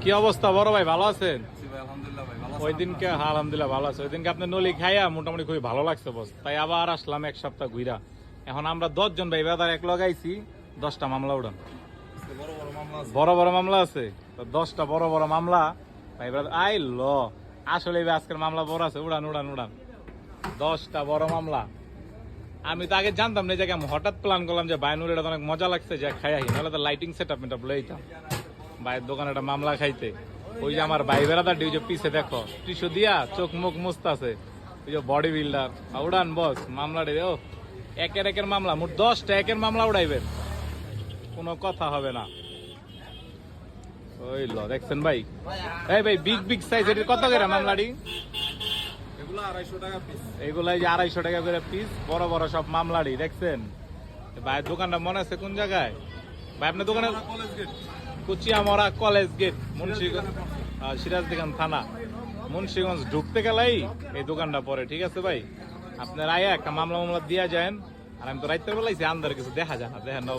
কি অবস্থা বড় ভাই, ভালো আছেন? আলহামদুলিল্লাহ ভাই, ভালো আছেন ওই দিনকে আলহামদুলিল্লাহ ভালো আছে। ওই দিনকে আপনার নলি খাইয়া মোটামুটি খুবই ভালো লাগছে বস, তাই আবার আসলাম এক সপ্তাহ ঘুরা। এখন আমরা 10 জন ভাই বেদার এক লগাইছি, 10টা মামলা উড়ান। আপনার? বড় বড় মামলা আছে। বড় বড় মামলা আছে তো 10টা বড় বড় মামলা ভাই ব্রাদার আই ল। আসলে ভাই আজকের মামলা বড় আছে, উড়ান উড়ান উড়ান। 10টা বড় মামলা। আমি তো আগে জানতাম না, এই জায়গায় আমি হঠাৎ প্ল্যান করলাম যে বাইনুর এটা তো অনেক মজা লাগছে যে খাই আহি, নাহলে তো লাইটিং সেট আপ এটা বলে দিতাম ভাইয়ের দোকানে একটা মামলা খাইতে। ওই যে আমার ভাই বেড়াদার ওই যে পিছে দেখো টিস্যু দিয়া চোখ মুখ মুছতাছে, ওই যে বডি বিল্ডার। উড়ান বস মামলা রে। ও একের একের মামলা, মোট 10টা একের মামলা উড়াইবেন, কোনো কথা হবে না। ওই ল দেখছেন ভাই, এই ভাই বিগ বিগ সাইজ এর কত করে মামলাটি? এগুলো 250 টাকা পিস। এইগুলাই যে 250 টাকা করে পিস, বড় বড় সব মামলাটি দেখছেন। ভাইয়ের দোকানটা মনে আছে কোন জায়গায় ভাই? আপনার দোকানে college gate, Kuchiamora college gate, Munshiganj, Sirajdikhan থানা, মুন্সিগঞ্জ ঢুকতে গেলেই এই দোকানটা পড়ে। ঠিক আছে ভাই, আপনার আয়া একটা মামলা মামলা দিয়া যান। আর আমি তো রাইতে বেলাইছি, আন্দার কিছু দেখা যায় না, দেখেন না।